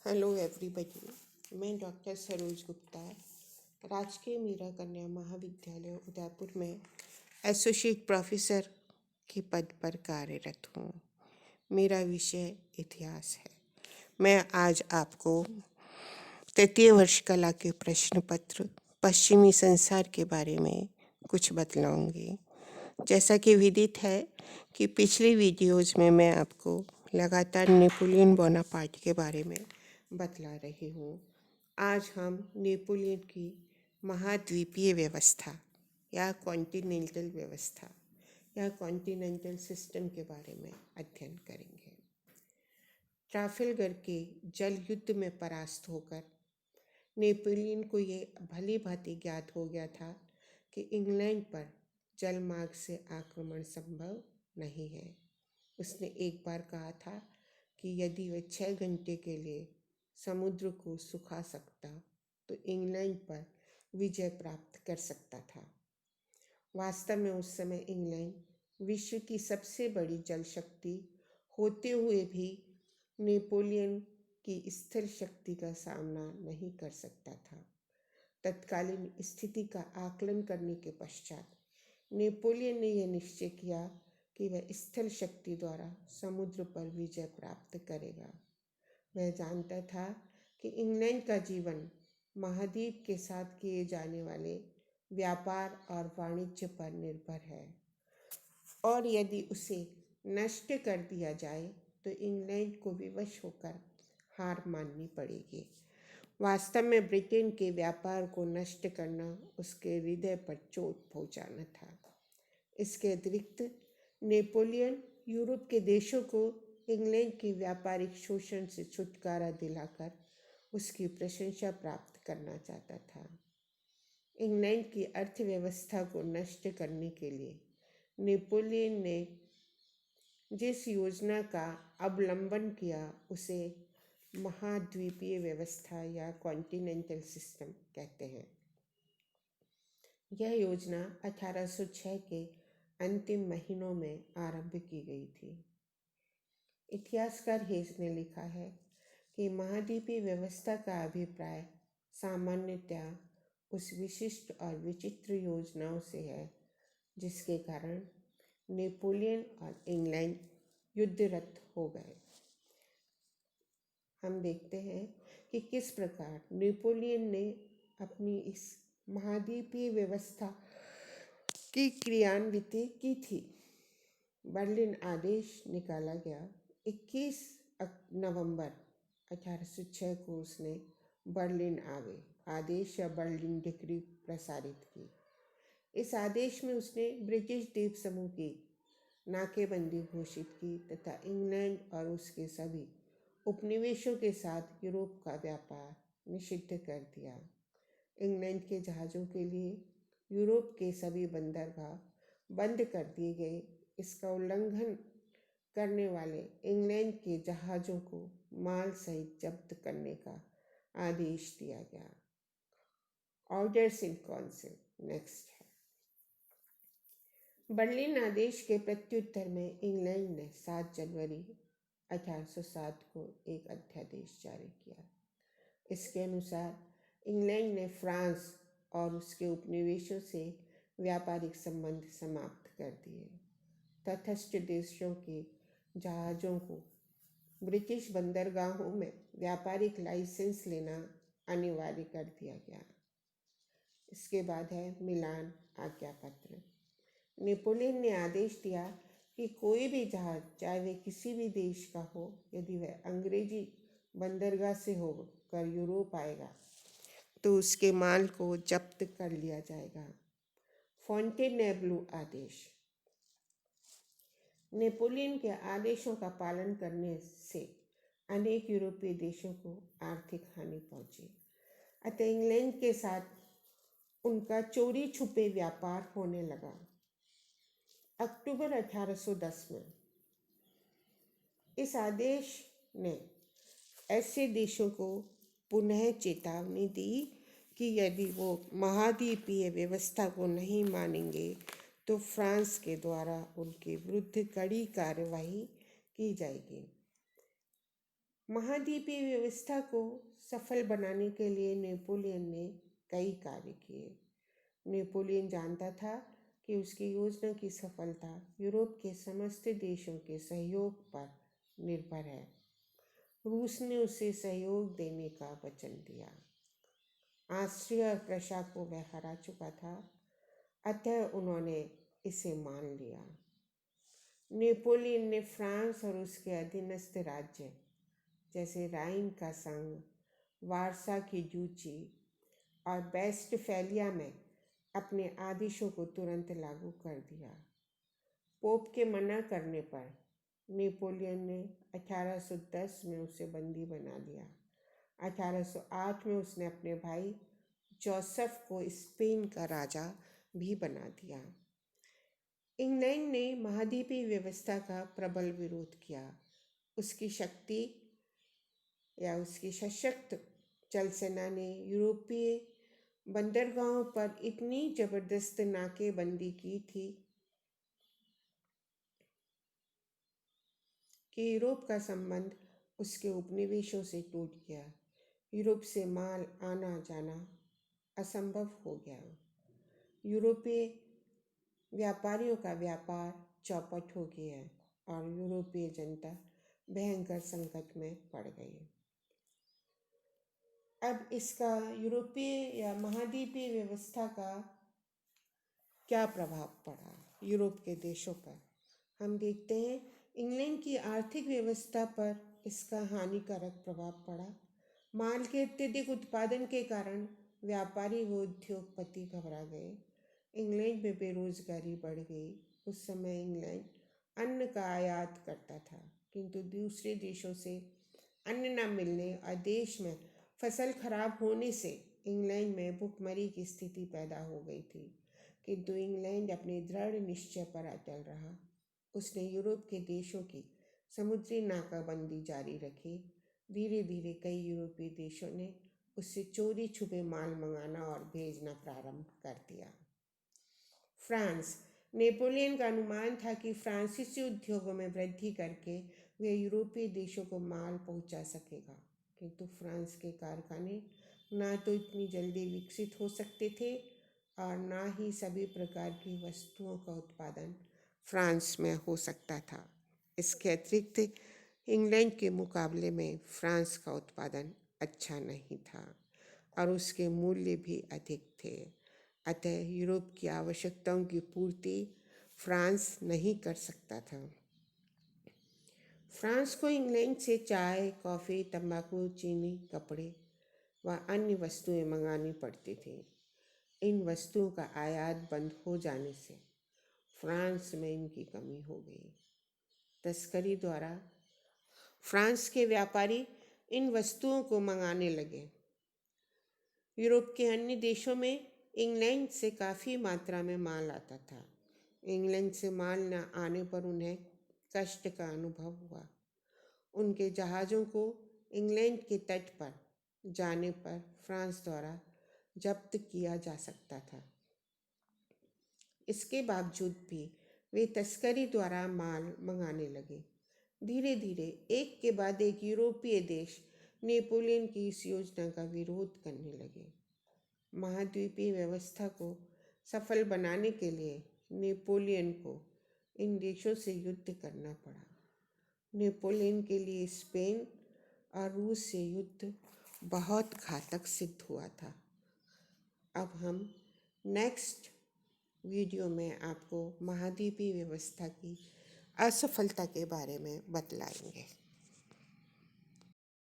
Hello everybody. मैं doctor Saroj Gupta राजकीय मीरा कन्या महाविद्यालय उदयपुर में एसोसिएट प्रोफेसर के पद पर कार्यरत हूँ। मेरा विषय इतिहास है। मैं आज आपको तृतीय वर्ष कला के प्रश्न पत्र पश्चिमी संसार के बारे में कुछ बतलाऊंगी। जैसा कि विदित है कि पिछली वीडियोज़ में मैं आपको लगातार नेपोलियन बोनापार्ट के बारे में बतला रही हूँ। आज हम नेपोलियन की महाद्वीपीय व्यवस्था या कॉन्टिनेंटल व्यवस्था या कॉन्टिनेंटल सिस्टम के बारे में अध्ययन करेंगे। ट्राफेलगर के जल युद्ध में परास्त होकर नेपोलियन को ये भली भांति ज्ञात हो गया था कि इंग्लैंड पर जल मार्ग से आक्रमण संभव नहीं है। उसने एक बार कहा था कि यदि वह 6 घंटे के लिए समुद्र को सुखा सकता तो इंग्लैंड पर विजय प्राप्त कर सकता था। वास्तव में उस समय इंग्लैंड विश्व की सबसे बड़ी जल शक्ति होते हुए भी नेपोलियन की स्थिर शक्ति का सामना नहीं कर सकता था। तत्कालीन स्थिति का आकलन करने के पश्चात नेपोलियन ने यह निश्चय किया कि वह स्थिर शक्ति द्वारा समुद्र पर विजय प्राप्त करेगा। वह जानता था कि इंग्लैंड का जीवन महाद्वीप के साथ किए जाने वाले व्यापार और वाणिज्य पर निर्भर है और यदि उसे नष्ट कर दिया जाए तो इंग्लैंड को विवश होकर हार माननी पड़ेगी। वास्तव में ब्रिटेन के व्यापार को नष्ट करना उसके हृदय पर चोट पहुंचाना था। इसके अतिरिक्त नेपोलियन यूरोप के देशों को इंग्लैंड के व्यापारिक शोषण से छुटकारा दिलाकर उसकी प्रशंसा प्राप्त करना चाहता था। इंग्लैंड की अर्थव्यवस्था को नष्ट करने के लिए नेपोलियन ने जिस योजना का अवलंबन किया उसे महाद्वीपीय व्यवस्था या कॉन्टिनेंटल सिस्टम कहते हैं। यह योजना 1806 के अंतिम महीनों में आरंभ की गई थी। इतिहासकार हेस ने लिखा है कि महाद्वीपीय व्यवस्था का अभिप्राय सामान्यतया उस विशिष्ट और विचित्र योजनाओं से है जिसके कारण नेपोलियन और इंग्लैंड युद्धरत हो गए। हम देखते हैं कि किस प्रकार नेपोलियन ने अपनी इस महाद्वीपीय व्यवस्था की क्रियान्विति की थी। बर्लिन आदेश निकाला गया। 21 नवंबर 1806 को उसने बर्लिन आदेश या बर्लिन डिक्री प्रसारित की। इस आदेश में उसने ब्रिटिश द्वीप समूह की नाकेबंदी घोषित की तथा इंग्लैंड और उसके सभी उपनिवेशों के साथ यूरोप का व्यापार निषिद्ध कर दिया। इंग्लैंड के जहाज़ों के लिए यूरोप के सभी बंदरगाह बंद कर दिए गए। इसका उल्लंघन करने वाले इंग्लैंड के जहाज़ों को माल सहित जब्त करने का आदेश दिया गया। ऑर्डर्स इन काउंसिल नेक्स्ट है। बर्लिन आदेश के प्रत्युत्तर में इंग्लैंड ने 7 जनवरी 1807 को एक अध्यादेश जारी किया। इसके अनुसार इंग्लैंड ने फ्रांस और उसके उपनिवेशों से व्यापारिक संबंध समाप्त कर दिए। तटस्थ देशों के जहाज़ों को ब्रिटिश बंदरगाहों में व्यापारिक लाइसेंस लेना अनिवार्य कर दिया गया। इसके बाद है मिलान आज्ञा पत्र। नेपोलियन ने आदेश दिया कि कोई भी जहाज चाहे वह किसी भी देश का हो, यदि वह अंग्रेजी बंदरगाह से होकर यूरोप आएगा तो उसके माल को जब्त कर लिया जाएगा। फॉन्टेनेब्लो आदेश। नेपोलियन के आदेशों का पालन करने से अनेक यूरोपीय देशों को आर्थिक हानि पहुंची, अतः इंग्लैंड के साथ उनका चोरी छुपे व्यापार होने लगा। अक्टूबर 1810 में इस आदेश ने ऐसे देशों को पुनः चेतावनी दी कि यदि वो महाद्वीपीय व्यवस्था को नहीं मानेंगे तो फ्रांस के द्वारा उनके विरुद्ध कड़ी कार्रवाई की जाएगी। महाद्वीपीय व्यवस्था को सफल बनाने के लिए नेपोलियन ने कई कार्य किए। नेपोलियन जानता था कि उसकी योजना की सफलता यूरोप के समस्त देशों के सहयोग पर निर्भर है। रूस ने उसे सहयोग देने का वचन दिया। ऑस्ट्रिया और प्रशा को वह हरा चुका था, अतः उन्होंने इसे मान लिया। नेपोलियन ने फ्रांस और उसके अधीनस्थ राज्य जैसे राइन का संघ, वारसा की जूची और वेस्टफैलिया में अपने आदेशों को तुरंत लागू कर दिया। पोप के मना करने पर नेपोलियन ने 1810 में उसे बंदी बना लिया। 1808 में उसने अपने भाई जोसेफ को स्पेन का राजा भी बना दिया। इंग्लैंड ने महाद्वीपीय व्यवस्था का प्रबल विरोध किया। उसकी सशक्त जल सेना ने यूरोपीय बंदरगाहों पर इतनी जबरदस्त नाकेबंदी की थी कि यूरोप का संबंध उसके उपनिवेशों से टूट गया। यूरोप से माल आना जाना असंभव हो गया। यूरोपीय व्यापारियों का व्यापार चौपट हो गया और यूरोपीय जनता भयंकर संकट में पड़ गई। अब इसका यूरोपीय या महाद्वीपीय व्यवस्था का क्या प्रभाव पड़ा यूरोप के देशों पर, हम देखते हैं। इंग्लैंड की आर्थिक व्यवस्था पर इसका हानिकारक प्रभाव पड़ा। माल के अत्यधिक उत्पादन के कारण व्यापारी व उद्योगपति घबरा गए। इंग्लैंड में बेरोजगारी बढ़ गई। उस समय इंग्लैंड अन्न का आयात करता था, किंतु दूसरे देशों से अन्न न मिलने और देश में फसल खराब होने से इंग्लैंड में भुखमरी की स्थिति पैदा हो गई थी। किंतु इंग्लैंड अपने दृढ़ निश्चय पर अटल रहा। उसने यूरोप के देशों की समुद्री नाकाबंदी जारी रखी। धीरे धीरे कई यूरोपीय देशों ने उससे चोरी छुपे माल मंगाना और भेजना प्रारंभ कर दिया। फ्रांस, नेपोलियन का अनुमान था कि फ्रांसीसी उद्योगों में वृद्धि करके वे यूरोपीय देशों को माल पहुंचा सकेगा, किंतु फ्रांस के कारखाने ना तो इतनी जल्दी विकसित हो सकते थे और ना ही सभी प्रकार की वस्तुओं का उत्पादन फ्रांस में हो सकता था। इसके अतिरिक्त इंग्लैंड के मुकाबले में फ्रांस का उत्पादन अच्छा नहीं था और उसके मूल्य भी अधिक थे। अतः यूरोप की आवश्यकताओं की पूर्ति फ्रांस नहीं कर सकता था। फ्रांस को इंग्लैंड से चाय, कॉफ़ी, तंबाकू, चीनी, कपड़े व अन्य वस्तुएं मंगानी पड़ती थी। इन वस्तुओं का आयात बंद हो जाने से फ्रांस में इनकी कमी हो गई। तस्करी द्वारा फ्रांस के व्यापारी इन वस्तुओं को मंगाने लगे। यूरोप के अन्य देशों में इंग्लैंड से काफ़ी मात्रा में माल आता था। इंग्लैंड से माल न आने पर उन्हें कष्ट का अनुभव हुआ। उनके जहाज़ों को इंग्लैंड के तट पर जाने पर फ्रांस द्वारा जब्त किया जा सकता था। इसके बावजूद भी वे तस्करी द्वारा माल मंगाने लगे। धीरे धीरे एक के बाद एक यूरोपीय देश नेपोलियन की इस योजना का विरोध करने लगे। महाद्वीपीय व्यवस्था को सफल बनाने के लिए नेपोलियन को इन देशों से युद्ध करना पड़ा। नेपोलियन के लिए स्पेन और रूस से युद्ध बहुत घातक सिद्ध हुआ था। अब हम नेक्स्ट वीडियो में आपको महाद्वीपीय व्यवस्था की असफलता के बारे में बतलाएंगे।